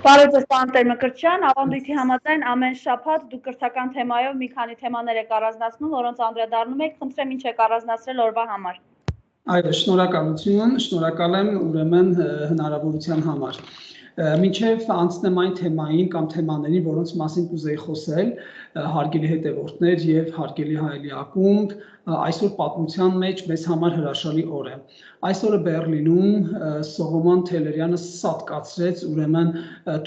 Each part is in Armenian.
Բարև ձեզ, պարոն Տեր-Մկրտչյան, ավանդույթի համաձայն ամեն շաբաթ դուք կրթական թեմայով մի քանի թեմաներ եք առանձնացնում, որոնց անդրադառնում եք, խնդրեմ ինչ եք առանձնացրել օրվա համար։ Այո, շնորհակալություն, շնորհակալ եմ ուրեմն հնարավորության համար։ Մինչև անցնեմ այն թեմային կամ թեմաներին, որոնց մասին կուզեի խոսել, հարգելի հետևորդներ եւ հարգելի հայելի ակումբ, այսօր պատմության մեջ մեզ համար հրաշալի օր է։ Այսօրը Բերլինում Սողոմոն Թելերյանը սատկացրեց ուրեմն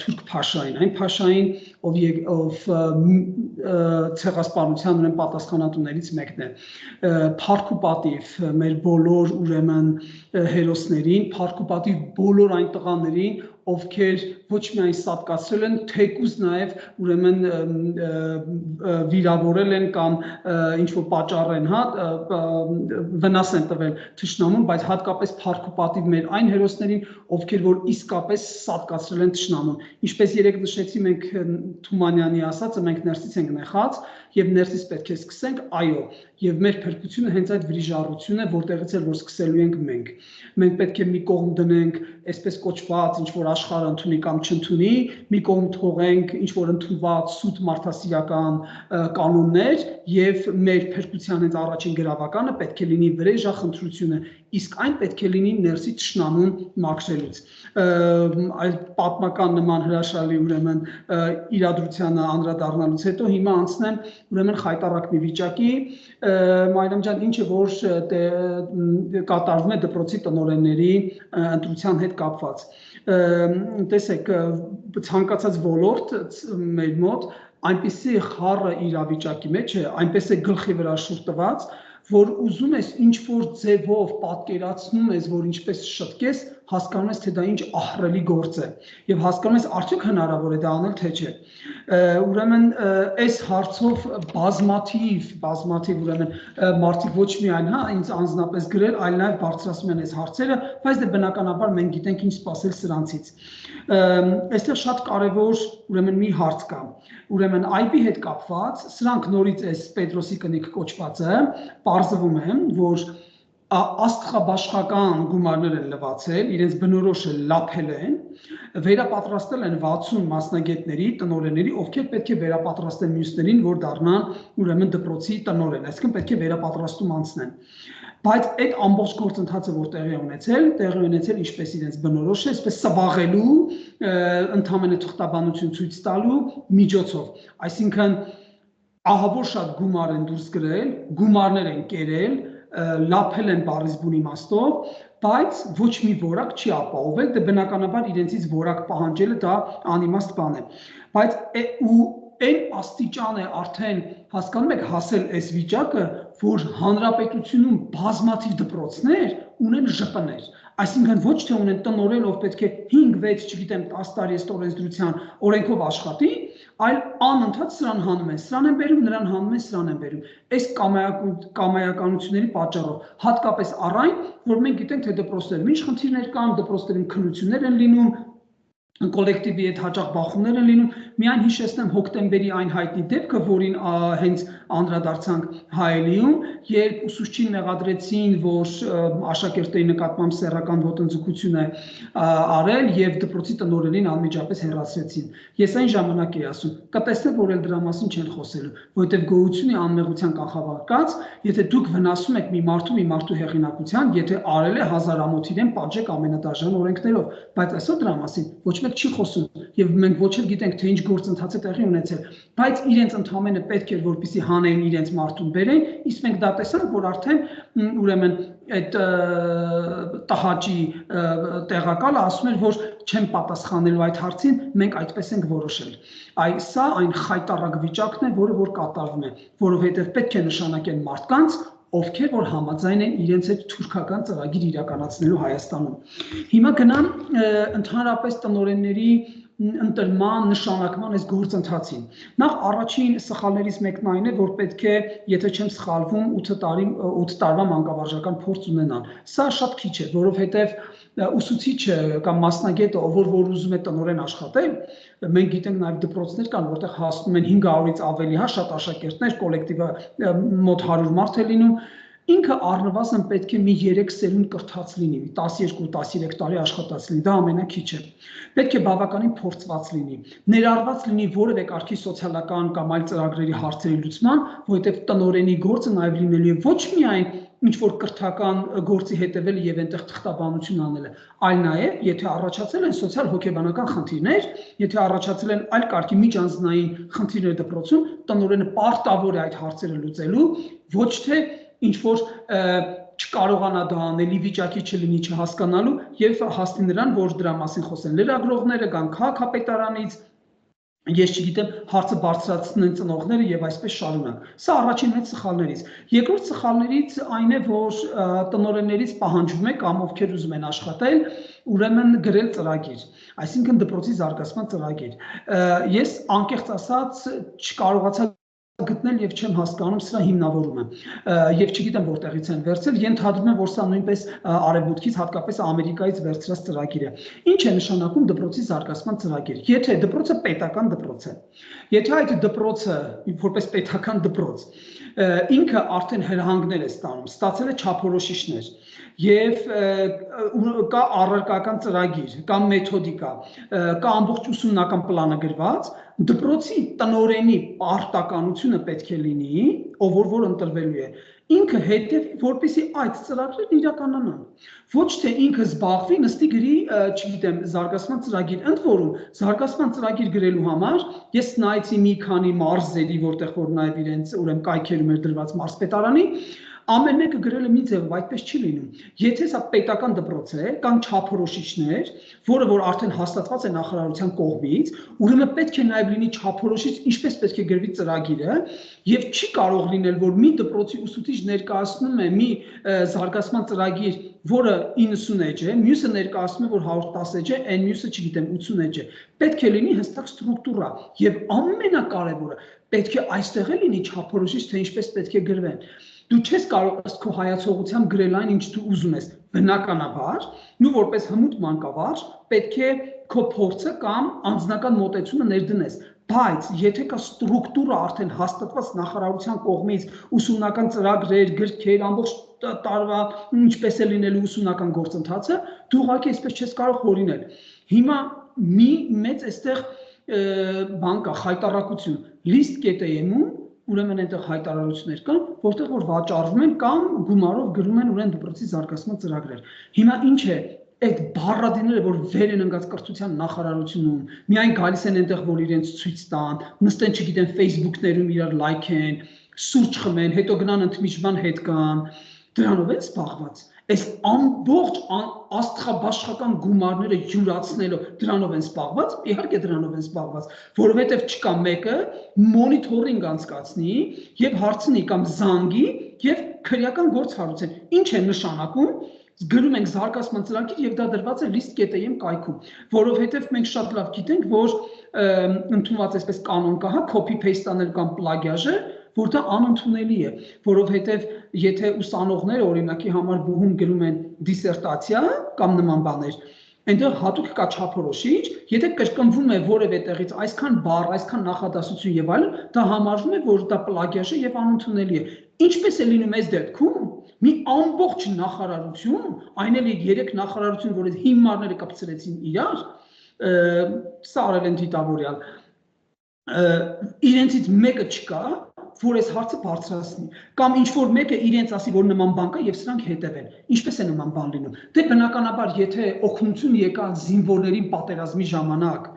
թուրք փաշային, այն փաշային, ով ցեղասպանության ուրեմն պատասխանատուներից մեկն է։ Փառք ու պատիվ մեր բոլոր ուրեմն հերոսներին, փառք ու պատիվ բոլոր այն տղաներին, ովքեր ոչ միայն սատկացրել են, թեկուզ նաև ուրեմն վիրավորել են կամ ինչ-որ պատճառ են, վնաս են տվել թշնամուն, բայց հատկապես փառք ու պատիվ մեր այն հերոսներին, ովքեր որ իսկապես սատկացրել են թշնամուն։ Ինչպես երեք նշեցի, մենք Թումանյանի ասածը, մենք ներսից ենք նեխած եւ ներսից պետք է սկսենք, այո, եւ մեր փրկությունը հենց այդ վրիժառությունն է, որտեղից էլ որ սկսելու ենք մենք։ Մենք պետք է մի կողմ դնենք այսպես կոչված ինչ որ աշխարհը ընդունի կամ չընդունի, մի կողմ թողենք ինչ որ ընդունված սուտ մարդասիրական կանոններ եւ մեր փրկության հենց առաջին գրավականը պետք է լինի վրեժախնդրությունը, իսկ այն պետք է լինի ներսի թշնամուն մաքրելուց։ Այդ պատմական նման հրաշալի ուրեմն իրադրությանը անդրադառնալուց հետո հիմա անցնեմ ուրեմն խայտառակ մի վիճակի, Մարիամ ջան, ինչը որ կատարվում է դպրոցի տնօրենների ընտրության հետ կապված։ Տեսեք, ցանկացած ոլորտ մեր մոտ այնպեսի խառը իրավիճակի մեջ է, այնպես է գլխի վրա շուռ տված, որ ուզում ես ինչ-որ ձևով պատկերացնում ես, որ ինչպես շտկես, հասկանում ես, թե դա ինչ ահռելի գործ է, եւ հասկանում ես արդյոք հնարավոր է դա անել, թե չէ։ Ուրեմն այս հարցով բազմաթիվ ուրեմն մարդիկ ոչ միայն ինձ անձնապես գրել, այլ նաեւ բարձրացնում են այս հարցերը, բայց դե բնականաբար մենք գիտենք ինչ սպասել սրանցից։ Այստեղ շատ կարևոր ուրեմն մի հարց կա։ Ուրեմն IP հետ կապված, սրանք նորից այս Պետրոսի կնիկ կոչվածը, պարզվում է, որ աստղաբաշխական գումարներ են լվացել, իրենց բնորոշը լափել են, վերապատրաստել են 60 մասնագետների, տնօրենների, ովքեր պետք է վերապատրաստեն մյուսներին, որ դառնան ուրեմն դպրոցի տնօրեն, այսինքն պետք է վերապատրաստում անցնեն։ Բայց այդ ամբողջ գործընթացը որ տեղի ունեցել ինչպես իրենց բնորոշ է, այսպես սվաղելու, ընդհանրապես թղթաբանություն ցույց տալու միջոցով, այսինքն ահավոր շատ գումար են դուրս գրել, գումարներ են կերել, լափել են բառից բուն իմաստով, բայց ոչ մի որակ չի ապահովել, դե բնականաբար իրենցից որակ պահանջելը դա անիմաստ բան է։ Բայց այն աստիճան է արդեն հասկանում եք հասել այս վիճակը, որ հանրապետությունում բազմաթիվ դպրոցներ ունեն ԺՊ-ներ, այսինքն ոչ թե ունեն տնօրեն, ով պետք է 5-6, չգիտեմ, 10 տարի ըստ օրենսդրության օրենքով աշխատի, այլ անընդհատ սրան հանում են, սրան են բերում, նրան հանում են, սրան են բերում։ Այս կամայականությունների պատճառով, հատկապես առ այն, որ մենք գիտենք, թե դպրոցներում ինչ խնդիրներ կան, դպրոցներում քննություններ են լինում, կոլեկտիվի հետ հաճախ բախումներ են լինում, միայն հիշեցնեմ հոկտեմբերի այն հայտնի դեպքը, որին հենց անդրադարձանք Հայելիում, երբ ուսուցչին մեղադրեցին, որ աշակերտների նկատմամբ սեռական ոտնձգություն է արել եւ դպրոցի տնօրենին անմիջապես հեռացրեցին։ Ես այն ժամանակ էի ասում, կտեսնեք, որ էլ դրա մասին չեն խոսելու, որովհետեւ գոյություն է անմեղության կանխավարկած, եթե դուք վնասում եք մի մարդու հեղինակության, եթե արել է 1000 ամոթ իրեն պատժեք ամենադաժան օրենքներով, բայց այսօր դրա մասին ոչ մեկ չի խոսում եւ մենք ոչ էլ գիտենք թե ինչ գործընթաց է տեղի ունեցել, բայց իրենց ընդհանրապես պետք էր որպեսզի հանեին իրենց մարդուն բերեն, իսկ մենք դա տեսանք, որ արդեն ուրեմն այդ տհաճի տեղակալը ասում էր, որ չեն պատասխանելու այդ հարցին, մենք այդպես ենք որոշել։ Սա այն խայտառակ վիճակն է, որը որ կատարվում է, որովհետեւ պետք է նշանակեն մարդկանց, ովքեր որ համաձայն են իրենց այդ թուրքական ծրագիր իրականացնելու Հայաստանում։ Հիմա գնամ ընդհանրապես տնօրենների ընտրման նշանակման այս գործընթացին։ Նախ առաջին սխալներից մեկն այն է, որ պետք է, եթե չեմ սխալվում, 8 տարվա մանկավարժական փորձ ունենան։ Սա շատ քիչ է, որովհետեւ ուսուցիչը կամ մասնագետը, ով որ ուզում է տնօրեն աշխատել, մենք գիտենք նաև դպրոցներ կան, որտեղ հասնում են 500-ից ավելի, շատ աշակերտներ, կոլեկտիվը մոտ 100 մարդ է լինում, ինքը առնվազն պետք է մի 3 սերունդ կրթած լինի, 12-13 տարի աշխատած լինի, դա ամենաքիչը։ Պետք է բավականին փորձված լինի, ներառված լինի որևէ կարգի սոցիալական կամ այլ ծրագրերի հարցերի լուծման, որովհետև տնօրենի գործը նաև լինելու է ոչ միայն ինչ որ կրթական գործի հետևելը եւ այնտեղ թղթաբանություն անելը, այլ նաեւ եթե առաջացել են սոցիալ հոգեբանական խնդիրներ, եթե առաջացել են այլ կարգի միջանձնային խնդիրներ դպրոցում, տնօրենը պարտավոր է այդ հարցերը լուծելու, ոչ թե ինչ որ չկարողանա դա անել, վիճակի չլինի չհասկանալու եւ հասնի նրան, որ դրա մասին խոսեն լրագրողները, կան քաղաքապետարանից, ես չգիտեմ, հարցը բարձրացնեն ծնողները եւ այսպես շարունակ։ Սա առաջին մեծ սխալներից։ Երկրորդ սխալներից այն է, որ տնօրեններից պահանջվում է կամ ովքեր ուզում են աշխատել, ուրեմն գրել ծրագիր, այսինքն դպրոցի զարգացման ծրագիր։ Ես անկեղծ ասած չկարողացա գտնել եւ չեմ հասկանում սրա հիմնավորումը եւ չգիտեմ որտեղից են վերցել, ենթադրում եմ, որ սա նույնպես արևմուտքից, հատկապես Ամերիկայից վերցրած ծրագիր է։ Ինչ է նշանակում դպրոցի զարգացման ծրագիր։ Եթե դպրոցը պետական դպրոց է, եթե այդ դպրոցը որպես պետական դպրոց ինքը արդեն հրահանգներ է ստանում, ստացել է չափորոշիչներ եւ կա առարկական ծրագիր, կա մեթոդիկա, կա ամբողջ ուսումնական պլանը գրված, դպրոցի տնօրենի պարտականությունը պետք է լինի, ով որ ընտրվելու է, ինքը հետևի, որպեսզի այդ ծրագրերն իրականանան։ Ոչ թե ինքը զբաղվի, նստի գրի, չգիտեմ, զարգացման ծրագիր, ընդ որում զարգացման ծրագիր գրելու համար ես նայեցի մի քանի մարզերի, որտեղ որ նաև իրենց ուրեմն կայքերում էր դրված մարզպետարանի, ամեն մեկը գրել է մի ձևով, այդպես չի լինում։ Եթե սա պետական դպրոց է, կան չափորոշիչներ, որը որ արդեն հաստատված է նախարարության կողմից, ուրեմն պետք է նաև լինի չափորոշիչ, ինչպես պետք է գրվի ծրագիրը, եւ չի կարող լինել, որ մի դպրոցի ուսուցիչ ներկայացնում է մի զարգացման ծրագիր, որը 90 էջ է, մյուսը ներկայացնում է, որ 110 էջ է, այն մյուսը, չգիտեմ, 80 էջ է։ Պետք է լինի հստակ ստրուկտուրա, եւ ամենակարևորը, պետք է այստեղ է լինի չափորոշիչ, թե ինչպես պետք է գրվեն։ Դու չես կարող ըստ քո հայացողությամբ գրել այն, ինչ դու ուզում ես, բնականաբար, նու որպես հմուտ մանկավարժ պետք է քո փորձը կամ անձնական մոտեցումը ներդնես, բայց եթե կա ստրուկտուրա արդեն հաստատված նախարարության կողմից, ուսումնական ծրագրեր, գրքեր, ամբողջ տարվա ինչպես է լինելու ուսումնական գործընթացը, դու ուղղակի այսպես չես կարող հորինել։ Հիմա մի մեծ այստեղ բան կա, խայտառակություն, list.am-ում ուրեմն այնտեղ հայտարարություններ կան, որտեղ որ վաճառվում են կամ գումարով գրում են ուրեմն դպրոցի զարգացման ծրագրեր։ Հիմա ինչ է, այդ բառադիները, որ վեր են ընկած կրթության նախարարությունում, միայն գալիս են այնտեղ, որ իրենց ցույց տան, նստեն, չգիտեմ, Facebook-ներում իրար լայքեն, սուրճ խմեն, հետո գնան ընդմիջման հետ կան, դրանով են զբաղված։ Այս ամբողջ աստղաբաշխական գումարները յուրացնելով դրանով են զբաղված, իհարկե դրանով են զբաղված, որովհետև չկա մեկը մոնիթորինգ անցկացնի եւ հարցնի կամ զանգի եւ քրեական գործ հարուցեն։ Ինչ է նշանակում, գրում ենք զարգացման ծրագիր եւ դա դրված է list.am կայքում, որովհետեւ մենք շատ լավ գիտենք, որ ընդունված այսպես կանոն կա, հա, copy paste անել կամ պլագիաժը, որ դա անընդունելի է, որովհետև եթե ուսանողները օրինակի համար բուհում գրում են դիսերտացիա կամ նման բաներ, այնտեղ հատուկ կա չափորոշիչ, եթե կրկնվում է որևէ տեղից այսքան բառ, այսքան նախադասություն եւ այլն, դա համարվում է, որ դա պլագիաժ է եւ անընդունելի է։ Ինչպես է լինում այս դեպքում, մի ամբողջ նախարարություն, այն էլ 3 նախարարություն, որից հիմարները կպցրեցին իրար, սա արել են դիտավորյալ, իրենցից մեկը չկա, որ այս հարցը բարձրացնի, կամ ինչ-որ մեկը իրենց ասի, որ նման բան կա եւ սրանք հետևեն։ Ինչպես է նման բան լինում։ Դե բնականաբար, եթե օգնություն եկան զինվորներին պատերազմի ժամանակ,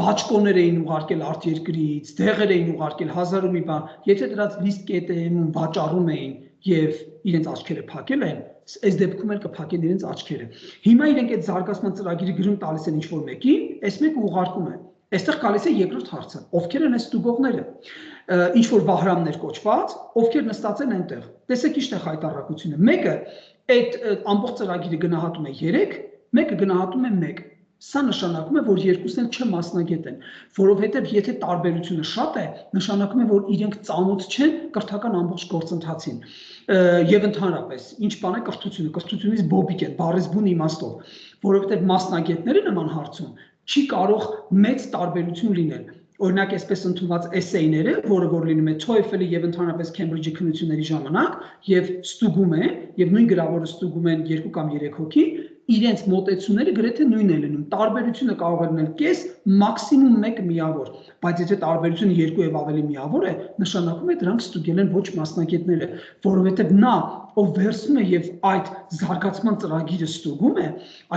բաճկոներ էին ուղարկել արտերկրից, դեղեր էին ուղարկել, հազար ու մի բան, եթե դրանց list.am-ում վաճառում էին եւ իրենց աչքերը փակել են, այս դեպքում էլ կփակեն իրենց աչքերը։ Հիմա իրենք այդ զարգացման ծրագիրը գրում տալիս են ինչ-որ մեկին, այս մեկը ուղարկում է։ Այստեղ գալիս է երկրորդ հարցը, ովքեր են այս ստուգողները, ինչ որ վահրամներ կոչված, ովքեր նստած են այնտեղ։ Տեսեք ինչ է խայտառակությունը։ Մեկը այդ ամբողջ ծրագիրը գնահատում է 3, մեկը գնահատում է 1։ Սա նշանակում է, որ երկուսն էլ չմասնագետ են, որովհետև եթե տարբերությունը շատ է, նշանակում է, որ իրենք ծանոթ չեն կրթական ամբողջ գործընթացին։ Եվ ընդհանրապես, ինչ բան է կրթությունը, կրթությունից բոբիկ են, բառից բուն իմաստով, որովհետև մասնագետները նման հարցում չի կարող մեծ տարբերություն լինել։ օրինակ այսպես ընդունված էսեյները, որը որ լինում է TOEFL-ի եւ ընդհանրապես Cambridge-ի քննությունների ժամանակ եւ ստուգում են եւ նույն գրավորը ստուգում են 2 կամ 3 հոգի, իրենց մոտեցումները գրեթե նույնն է լինում։ Տարբերությունը կարող է լինել կես, մաքսիմում 1 միավոր, բայց եթե տարբերությունը 2 եւ ավելի միավոր է, նշանակում է դրանք ստուգել են ոչ մասնագետները, որովհետեւ նա, ով վերցնում է եւ այդ զարգացման ծրագիրը ստուգում է,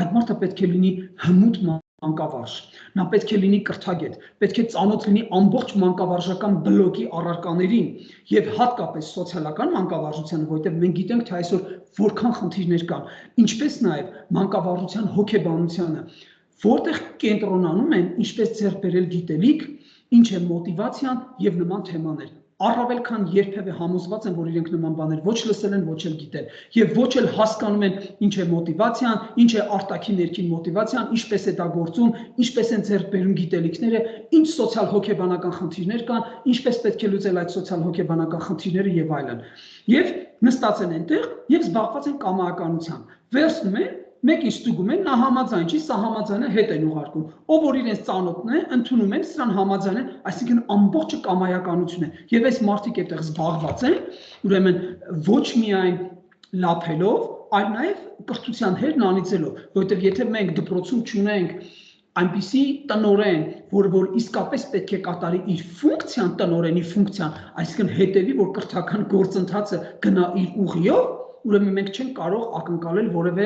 այդ մարդը պետք է լինի հմուտ մանկավարժ, նա պետք է լինի կրթագետ, պետք է ծանոթ լինի ամբողջ մանկավարժական բլոկի առարկաներին եւ հատկապես սոցիալական մանկավարժությանը, որովհետեւ մենք գիտենք, թե այսօր որքան խնդիրներ կան, ինչպես նաեւ մանկավարժության հոգեբանությանը, որտեղ կենտրոնանում են ինչպես ձեռք բերել գիտելիք, ինչ է մոտիվացիան եւ նման թեմաներ։ Առավել քան երբևէ համոզված են, որ իրենք նման բաներ ոչ լսել են, ոչ էլ գիտեն, եւ ոչ էլ հասկանում են ինչ է մոտիվացիան, ինչ է արտաքին ներքին մոտիվացիան, ինչպես է դա գործում, ինչպես են ձեռք բերում գիտելիքները, ինչ սոցիալ հոգեբանական խնդիրներ կան, ինչպես պետք է լուծել այդ սոցիալ հոգեբանական խնդիրները եւ այլն։ Եվ նստած են այնտեղ եւ զբաղված են կամայականությամբ։ Վերցնում են մեկ ինչ ստուգում են, նա համաձայն չի, սա համաձայնը հետ են ուղարկում։ Ով որ իրենց ծանոթն է, ընդունում են, սրան համաձայն են, այսինքն ամբողջը կամայականություն է։ Եվ այս մարդիկ այդտեղ զբաղված են, ուրեմն ոչ միայն լափելով, այլ նաև կրթության հերն անիծելով, որովհետև եթե մենք դպրոցում չունենք այնպիսի տնօրեն, որ իսկապես պետք է կատարի իր ֆունկցիան, տնօրենի ֆունկցիան, այսինքն հետևի, որ կրթական գործընթացը գնա իր ուղիով, ուրեմն մենք չենք կարող ակնկալել որևէ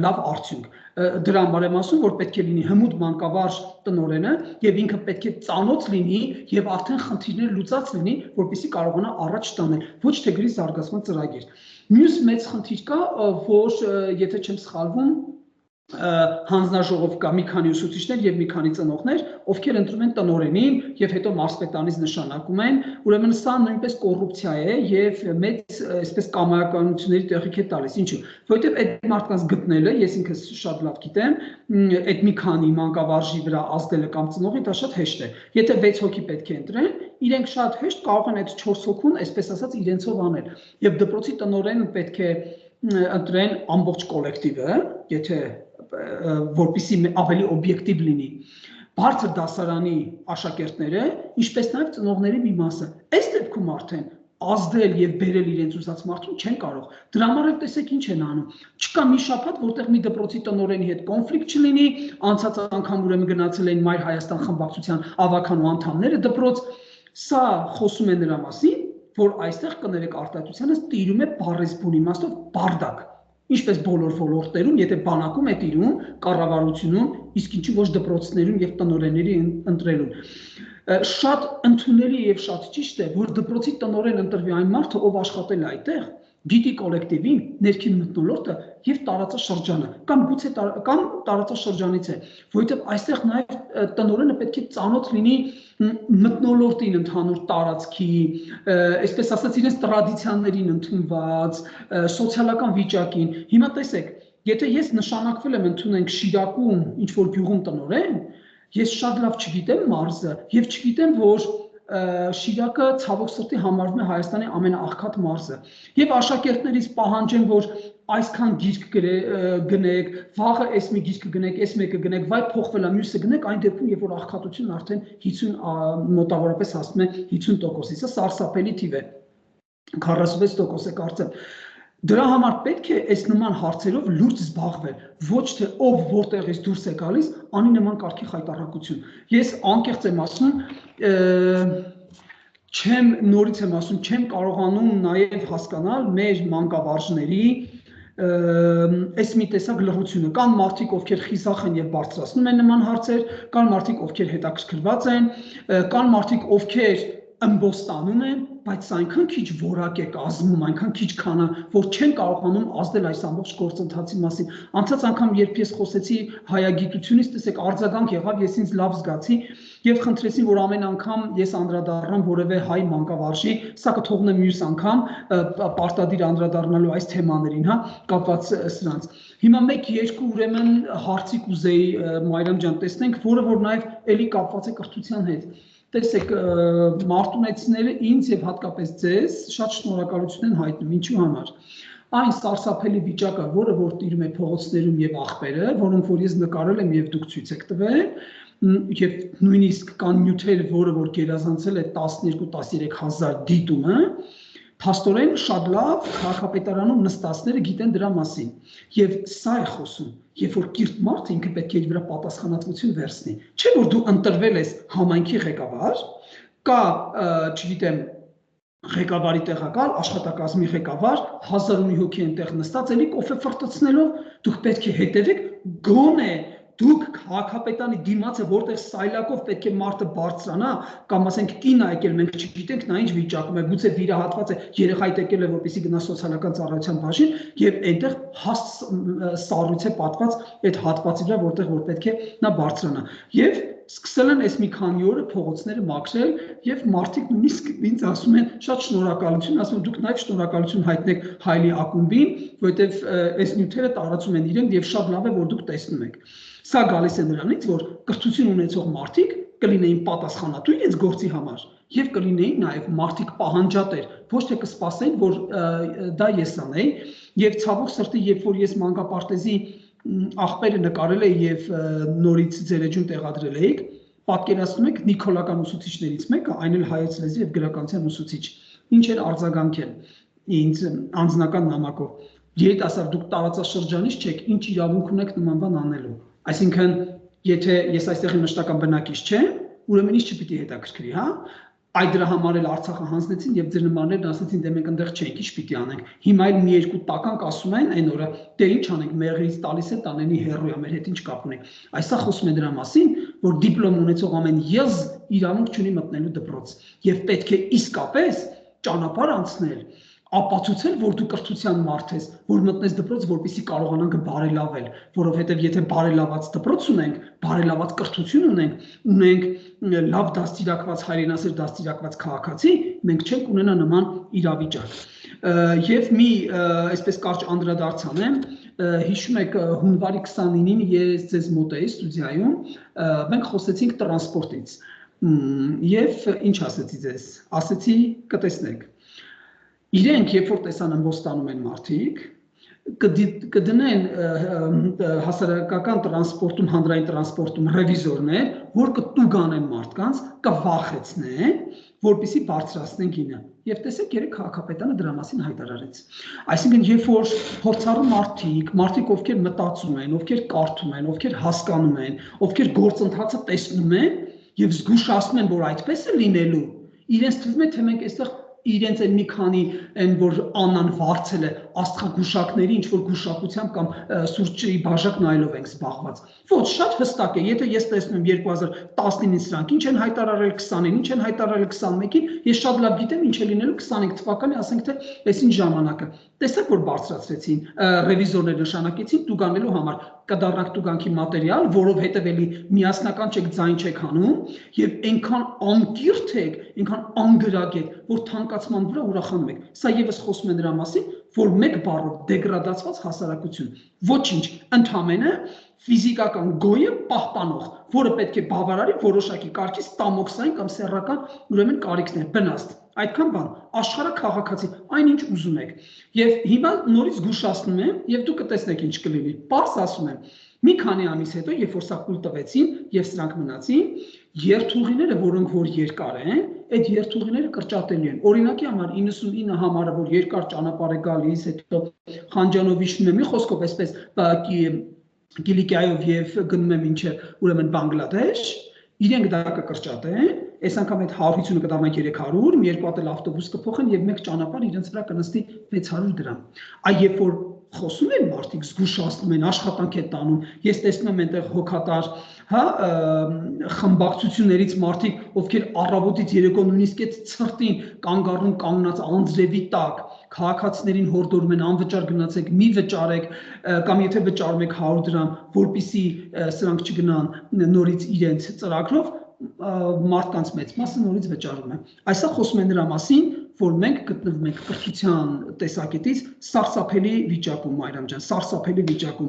լավ արդյունք։ Դրա համար եմ ասում, որ պետք է լինի հմուտ մանկավարժ տնօրենը եւ ինքը պետք է ծանոթ լինի եւ արդեն խնդիրներ լուծած լինի, որպեսզի կարողանա առաջ տանել, ոչ թե գրի զարգացման ծրագիր։ Մյուս մեծ խնդիր կա, որ եթե չեմ սխալվում, հանձնաժողով կա մի քանի ուսուցիչներ եւ մի քանի ծնողներ, ովքեր ընտրում են տնօրենին եւ հետո մարզպետանից նշանակում են, ուրեմն սա նույնպես կոռուպցիա է եւ մեծ այսպես կամայականությունների տեղիք է տալիս։ Ինչու՞։ Որովհետեւ այդ մարդկանց գտնելը, ես ինքս շատ լավ գիտեմ, այդ մի քանի մանկավարժի վրա ազդելը կամ ծնողի դա շատ հեշտ է։ Եթե 6 հոգի պետք է ընտրեն, իրենք շատ հեշտ կարող են այդ 4 հոգուն, այսպես ասած, իրենցով անել։ Եվ դպրոցի տնօրենը պետք է ընտրեն ամբողջ կոլեկտիվը, եթե որպեսզի ավելի օբյեկտիվ լինի, բարձր դասարանի աշակերտները, ինչպես նաև ծնողների մի մասը։ Այս դեպքում արդեն ազդել եւ բերել իրենց ուզած մարդուն չեն կարող։ Դրա համար էլ տեսեք ինչ են անում։ Չկա մի շաբաթ, որտեղ մի դպրոցի տնօրենի հետ կոնֆլիկտ չլինի, անցած անգամ ուրեմն գնացել էին Մայր Հայաստան խմբակցության ավականու անդամները դպրոց, սա խոսում է նրա մասին, որ այստեղ կներեք արտահայտությանը տիրում է բառեզբուն իմաստով բարդակ։ Ինչպես բոլոր ոլորտներում, եթե բանակում է տիրում, կառավարությունում, իսկ ինչու ոչ դպրոցներում եւ տնօրենների ընտրելուն։ Շատ ընդունելի եւ շատ ճիշտ է, որ դպրոցի տնօրեն ընտրվի այն մարդը, ով աշխատել է այդտեղ, գիտի կոլեկտիվին, ներքին մթնոլորտը եւ տարածաշրջանը, կամ գուցե կամ տարածաշրջանից է, որովհետեւ այստեղ նաեւ տնօրենը պետք է ծանոթ լինի մթնոլորտին, ընդհանուր տարածքի, այսպես ասած, իրենց տրադիցիաներին ընդունված, սոցիալական վիճակին։ Հիմա տեսեք, եթե ես նշանակվել եմ ընդունենք Շիրակում ինչ-որ գյուղում տնօրեն, ես շատ լավ չգիտեմ մարզը եւ չգիտեմ, որ Շիրակը ցավոք սրտի համարվում է Հայաստանի ամենաաղքատ մարզը։ Եվ աշակերտներից պահանջեն, որ այսքան գիրք գնեք, վաղը այս մի գիրքը գնեք, այս մեկը գնեք, վայ փոխվել է, մյուսը գնեք, այն դեպքում, երբ որ աղքատությունն արդեն 50 մոտավորապես հասնում է 50%-ի, սա սարսափելի թիվ է։ 46% է կարծեմ։ Դրա համար պետք է այս նման հարցերով լուրջ զբաղվել, ոչ թե ով որտեղից դուրս է գալիս, անի նման կարգի խայտառակություն։ Ես անկեղծ եմ ասում, նորից եմ ասում, չեմ կարողանում նաև հասկանալ մեր մանկավարժների այս մի տեսակ լռությունը։ Կան մարդիկ, ովքեր խիզախ են եւ բարձրացնում են նման հարցեր, կան մարդիկ, ովքեր հետաքրքրված են, կան մարդիկ, ովքեր ըմբոստանում են, բայց այնքան քիչ որակ է կազմում, այնքան քիչ քանա, որ չեն կարողանում ազդել այս ամբողջ գործընթացի մասին։ Անցած անգամ, երբ ես խոսեցի հայագիտությունից, տեսեք, արձագանք եղավ, ես ինձ լավ զգացի եւ խնդրեցի, որ ամեն անգամ ես անդրադառնամ որևէ հայ մանկավարժի, սա կթողնեմ մյուս անգամ պարտադիր անդրադառնալու այս թեմաներին, հա, կապված սրանց։ Հիմա 1-2 ուրեմն հարցի կուզեի Մարիամ ջան տեսնենք, որը որ նաեւ էլի կապված է կրթության հետ։ Տեսեք, մարտունեցիները ինձ եւ հատկապես ձեզ շատ շնորհակալություն են հայտնում, ինչու համար։ Այն սարսափելի վիճակը, որը որ տիրում է փողոցներում եւ աղբերը, որոնք որ ես նկարել եմ եւ դուք ցույց եք տվել, եւ նույնիսկ կան նյութեր, որը որ գերազանցել է 12-13,000 դիտումը, փաստորեն շատ լավ քաղաքապետարանում նստածները գիտեն դրա մասին։ Եվ սա է խոսում, երբ որ կիրթ մարդը ինքը պետք է իր վրա պատասխանատվություն վերցնի։ Չէ՞ որ դու ընտրվել ես համայնքի ղեկավար, կա, չգիտեմ, ղեկավարի տեղակալ, աշխատակազմի ղեկավար, 1000 մի հոգի այնտեղ նստած, էլի կոֆե ֆրտացնելով, դուք պետք է հետևեք, գոնե դուք քաղաքապետանի դիմացը, որտեղ սայլակով պետք է մարդը բարձրանա, կամ ասենք կին է եկել, մենք չգիտենք նա ինչ վիճակում է, գուցե վիրահատված է, երեխա եկել է, որպեսզի գնա սոցիալական ծառայության բաժին, եւ այնտեղ հաստ սառույց է պատված այդ հատվածի վրա, որտեղ որ պետք է նա բարձրանա։ Եվ սկսել են այս մի քանի օրը փողոցները մաքրել եւ մարդիկ նույնիսկ ինձ ասում են շատ շնորհակալություն, ասում դուք նաեւ շնորհակալություն հայտնեք Հայլի ակումբին, որովհետեւ այս նյութերը տարածում են իրենք եւ շատ լավ է որ դուք տեսնում եք։ Սա գալիս է նրանից, որ կրթություն ունեցող մարդիկ կլինեին պատասխանատու իրենց գործի համար եւ կլինեին նաեւ մարդիկ պահանջատեր, ոչ թե կսպասեին, որ դա ես անեի եւ ցավոք սրտի, երբ որ ես մանկապարտեզի աղբերը նկարել է եւ նորից ձեր էջում տեղադրել էիք, պատկերացնում եք նիկոլական ուսուցիչներից մեկը, այն էլ հայոց լեզվի եւ գրականության ուսուցիչ, ինչ էր արձագանքել ինձ անձնական նամակով։ Երիտասարդ դուք տարածաշրջանից չեք, ինչ իրավունք ունեք նման բան անելու։ Այսինքն, եթե ես այստեղի մշտական բնակիչ չեմ, ուրեմն ինչ չպիտի հետաքրքրի, հա։ Այդ դրա համար էլ Արցախը հանձնեցին եւ ձեր նմաններն ասացին դե մենք այնտեղ չենք, ինչ պիտի անենք։ Հիմա էլ մի երկու տականք ասում են այն օրը, դե ինչ անենք, մեղրից տալիս է տանենի հերոյ է, մեր հետ ինչ կապ ունի։ Այսա խոսում է դրա մասին, որ դիպլոմ ունեցող ամեն յեզ իրավունք չունի մտնելու դպրոց եւ պետք է իսկապես ճանապարհ անցնել, ապացուցել, որ դու կրթության մարդ ես, որ մտնես դպրոց, որպեսզի կարողանանք բարելավել, որովհետև եթե բարելաված դպրոց ունենք, բարելաված կրթություն ունենք լավ դաստիարակված հայրենասեր դաստիարակված քաղաքացի, մենք չենք ունենա նման իրավիճակ։ Եվ մի այսպես կարճ անդրադարձ անեմ, հիշում եք հունվարի 29-ին ես ձեզ մոտ էի ստուդիայում, մենք խոսեցինք տրանսպորտից։ Եվ ինչ ասեցի ձեզ, ասեցի կտեսնեք։ Իրենք, երբ որ տեսան ըմբոստանում են մարդիկ, կդնեն հասարակական տրանսպորտում, հանրային տրանսպորտում ռևիզորներ, որ կտուգանեն մարդկանց, կվախեցնեն, որպեսզի բարձրացնեն գինը։ Եվ տեսեք, երեք քաղաքապետարանը դրա մասին հայտարարեց։ Այսինքն, երբ որ փորձառու մարդիկ, ովքեր մտածում են, ովքեր կարդում են, ովքեր հասկանում են, ովքեր գործընթացը տեսնում են եւ զգուշացնում են, որ այդպես է լինելու, իրենց թվում է, թե մենք այստեղ իրենց էլ մի քանի այն որ Աննան վարձել է աստղագուշակների ինչ որ գուշակությամբ կամ սուրճի բաժակ նայելով ենք զբաղված։ Ոչ, շատ հստակ է, եթե ես տեսնում 2019 սրանք ինչ են հայտարարել 20-ին, ինչ են հայտարարել 21-ին, ես շատ լավ գիտեմ ինչ է լինելու 25 թվականի, ասենք թե այսին ժամանակը։ Տեսեք որ բարձրացրեցին, ռևիզորներ նշանակեցին տուգանելու համար, կդառնաք տուգանքի մատերիալ, որովհետև էլի միասնական չեք ձայն չեք հանում եւ այնքան անկիրթ եք, այնքան անգրագ եք, որ թանկացման վրա ուրախանում եք։ Սա եւս խոսում է նրա մասին, որ մեկ բառով դեգրադացված հասարակություն, ոչինչ, ընդհանրապես ֆիզիկական գոյը պահպանող, որը պետք է բավարարի որոշակի կարգի ստամոքսային կամ սեռական ուրեմն կարիքներ, բնաստ, այդքան բան, աշխարհը քաղաքացի, այնինչ ուզում եք։ Եվ հիմա նորից զգուշացնում եմ, եւ դուք կտեսնեք ինչ կլինի։ Պարզ ասում եմ, մի քանի ամիս հետո, երբ որ սա կուլ տվեցին եւ սրանք մնացին, երթուղիները, որոնք որ երկար են, այդ երթուղիները կրճատելի են։ Օրինակի համար 99 համարը, որ երկար ճանապարհ է գալիս, հետո Խանջանով իջնում է, մի խոսքով այսպես Կիլիկիայով եւ գնում է մինչեւ ուրեմն Բանգլադեշ, իրենք դա կկրճատեն, այս անգամ այդ 150-ը կդառնա 300, մի երկու հատ էլ ավտոբուս կփոխեն եւ մեկ ճանապարհ իրենց վրա կնստի 600 դրամ։ Այ երբ որ խոսում են մարդիկ, զգուշացնում են, աշխատանք է տանում, ես տեսնում եմ այնտեղ հոգատար, հա, խմբակցություններից մարդիկ, ովքեր առավոտից երեկո նույնիսկ այդ ցրտին կանգ առնում կանգնած անձրևի տակ, քաղաքացիներին հորդորում են անվճար գնացեք, մի վճարեք, կամ եթե վճարում եք 100 դրամ, որպեսզի սրանք չգնան նորից իրենց ծրագրով, մարդկանց մեծ մասը նորից վճարում է։ Այսա խոսում է նրա մասին, որ մենք գտնվում ենք կրթության տեսակետից սարսափելի վիճակում, Մարիամ ջան, սարսափելի վիճակում։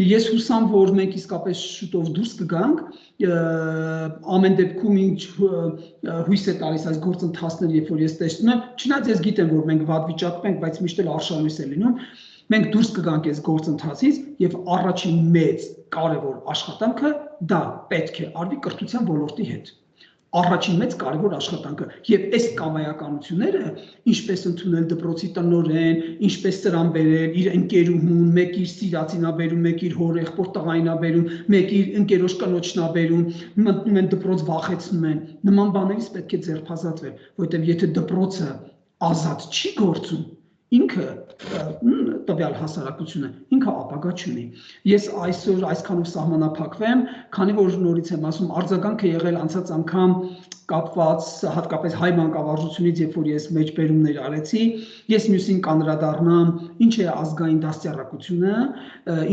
Ես հուսամ, որ մենք իսկապես շուտով դուրս կգանք, ամեն դեպքում ինչ հույս է տալիս այս գործընթացները, երբ որ ես տեսնում եմ, չնայած ես գիտեմ, որ մենք վատ վիճակում ենք, բայց միշտ էլ արշալույս է լինում։ Մենք դուրս կգանք այս գործընթացից եւ առաջին մեծ կարևոր աշխատանքը դա պետք է արվի կրթության ոլորտի հետ։ Առաջին մեծ կարևոր աշխատանքը եւ այս կամայականությունները ինչպես ընդունել դպրոցի տնօրեն, ինչպես սրան բերել իր ընկերուհուն, մեկ իր սիրածինաբերում, մեկ իր հոր եղբոր տղայինաբերում, մեկ իր ընկերոջ կնոջնաբերում, մտնում են դպրոց վախեցնում են։ Նման բաներից պետք է ձերբազատվել, որովհետեւ եթե դպրոցը ազատ չի գործում, ինքը տվյալ հասարակությունը ինքը ապագա չունի։ Ես այսօր այսքանով սահմանափակվեմ, քանի որ նորից եմ ասում, արձագանքը եղել անցած անգամ կապված հատկապես հայ մանկավարժությունից, երբ որ ես մեջբերումներ արեցի, ես մյուսին կանդրադառնամ ինչ է ազգային դաստիարակությունը,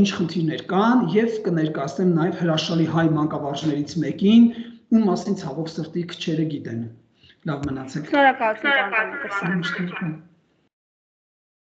ինչ խնդիրներ կան եւ կներկայացնեմ նաեւ հրաշալի հայ մանկավարժներից մեկին, ում մասին ցավոք սրտի քչերը գիտեն։ Լավ մնացեք։ Շնորհակալություն։